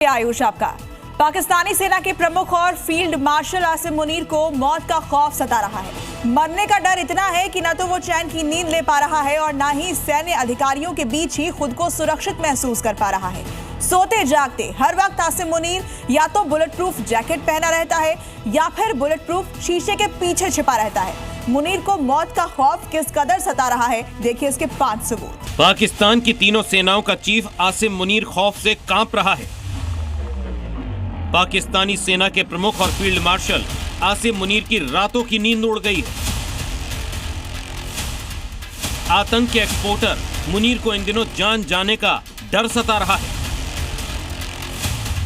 आयुष आपका। पाकिस्तानी सेना के प्रमुख और फील्ड मार्शल आसिम मुनीर को मौत का खौफ सता रहा है। मरने का डर इतना है कि न तो वो चैन की नींद ले पा रहा है और न ही सैन्य अधिकारियों के बीच ही खुद को सुरक्षित महसूस कर पा रहा है। सोते जागते हर वक्त आसिम मुनीर या तो बुलेट प्रूफ जैकेट पहना रहता है या फिर बुलेट प्रूफ शीशे के पीछे छिपा रहता है। मुनीर को मौत का खौफ किस कदर सता रहा है, देखिए इसके 5 सबूत। पाकिस्तान की तीनों सेनाओं का चीफ आसिम मुनीर खौफ से कांप रहा है। पाकिस्तानी सेना के प्रमुख और फील्ड मार्शल आसिम मुनीर की रातों की नींद उड़ गई है। आतंक के एक्सपोर्टर मुनीर को इन दिनों जान जाने का डर सता रहा है।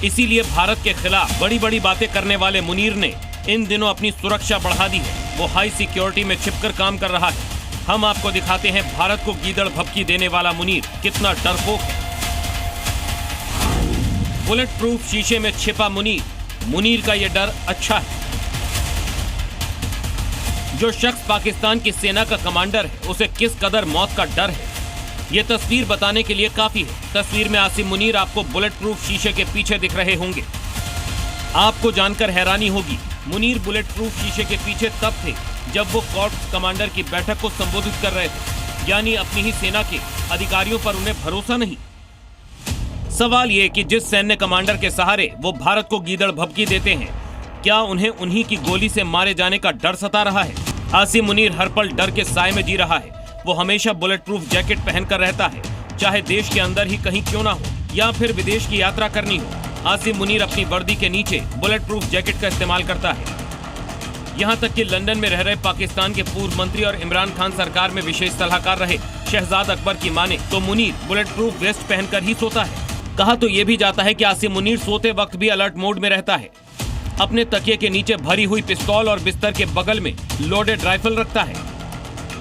इसीलिए भारत के खिलाफ बड़ी बड़ी बातें करने वाले मुनीर ने इन दिनों अपनी सुरक्षा बढ़ा दी है। वो हाई सिक्योरिटी में छिपकर काम कर रहा है। हम आपको दिखाते हैं भारत को गीदड़ भभकी देने वाला मुनीर कितना डरपोक है। बुलेट प्रूफ शीशे में छिपा मुनीर का यह डर अच्छा है। जो शख्स पाकिस्तान की सेना का कमांडर है उसे किस कदर मौत का डर है, ये तस्वीर बताने के लिए काफी है। तस्वीर में आसिम मुनीर आपको बुलेट प्रूफ शीशे के पीछे दिख रहे होंगे। आपको जानकर हैरानी होगी, मुनीर बुलेट प्रूफ शीशे के पीछे तब थे जब वो कॉर्प्स कमांडर की बैठक को संबोधित कर रहे थे, यानी अपनी ही सेना के अधिकारियों पर उन्हें भरोसा नहीं। सवाल ये कि जिस सैन्य कमांडर के सहारे वो भारत को गीदड़ भभकी देते हैं, क्या उन्हें उन्हीं की गोली से मारे जाने का डर सता रहा है? आसिम मुनीर हर पल डर के साए में जी रहा है। वो हमेशा बुलेट प्रूफ जैकेट पहनकर रहता है, चाहे देश के अंदर ही कहीं क्यों ना हो या फिर विदेश की यात्रा करनी हो। आसिम मुनीर अपनी वर्दी के नीचे बुलेट प्रूफ जैकेट का इस्तेमाल करता है। यहाँ तक कि लंदन में रह रहे पाकिस्तान के पूर्व मंत्री और इमरान खान सरकार में विशेष सलाहकार रहे शहजाद अकबर की माने तो मुनीर बुलेट प्रूफ वेस्ट पहनकर ही सोता है। कहा तो ये भी जाता है कि आसिम मुनीर सोते वक्त भी अलर्ट मोड में रहता है। अपने तकिए के नीचे भरी हुई पिस्तौल और बिस्तर के बगल में लोडेड राइफल रखता है।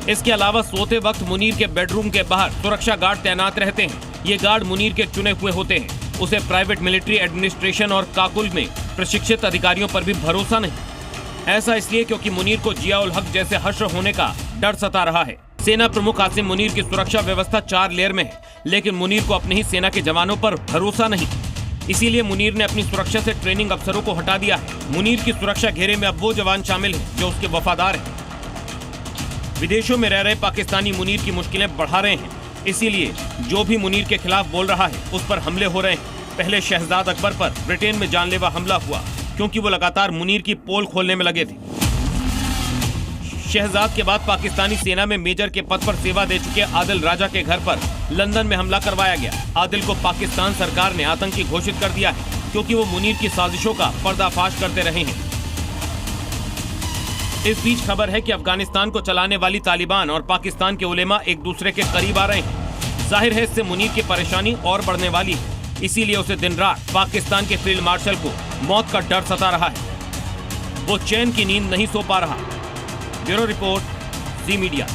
इसके अलावा सोते वक्त मुनीर के बेडरूम के बाहर सुरक्षा गार्ड तैनात रहते हैं। ये गार्ड मुनीर के चुने हुए होते हैं। उसे प्राइवेट मिलिट्री एडमिनिस्ट्रेशन और काकुल में प्रशिक्षित अधिकारियों पर भी भरोसा नहीं। ऐसा इसलिए क्योंकि मुनीर को जियाउल हक जैसे हश्र होने का डर सता रहा है। सेना प्रमुख आसिम मुनीर की सुरक्षा व्यवस्था 4 लेयर में है, लेकिन मुनीर को अपनी ही सेना के जवानों पर भरोसा नहीं। इसीलिए मुनीर ने अपनी सुरक्षा से ट्रेनिंग अफसरों को हटा दिया है। मुनीर की सुरक्षा घेरे में अब वो जवान शामिल हैं जो उसके वफादार हैं। विदेशों में रह रहे पाकिस्तानी मुनीर की मुश्किलें बढ़ा रहे हैं। इसीलिए जो भी मुनीर के खिलाफ बोल रहा है उस पर हमले हो रहे हैं। पहले शहजाद अकबर पर ब्रिटेन में जानलेवा हमला हुआ क्योंकि वो लगातार मुनीर की पोल खोलने में लगे थे। शहजाद के बाद पाकिस्तानी सेना में मेजर के पद पर सेवा दे चुके आदिल राजा के घर पर लंदन में हमला करवाया गया। आदिल को पाकिस्तान सरकार ने आतंकी घोषित कर दिया है क्योंकि वो मुनीर की साजिशों का पर्दाफाश करते रहे हैं। इस बीच खबर है कि अफगानिस्तान को चलाने वाली तालिबान और पाकिस्तान के उलेमा एक दूसरे के करीब आ रहे हैं। जाहिर है इससे मुनीर की परेशानी और बढ़ने वाली है। इसीलिए उसे दिन रात पाकिस्तान के फील्ड मार्शल को मौत का डर सता रहा है। वो चैन की नींद नहीं सो पा रहा। ब्यूरो रिपोर्ट, जी मीडिया।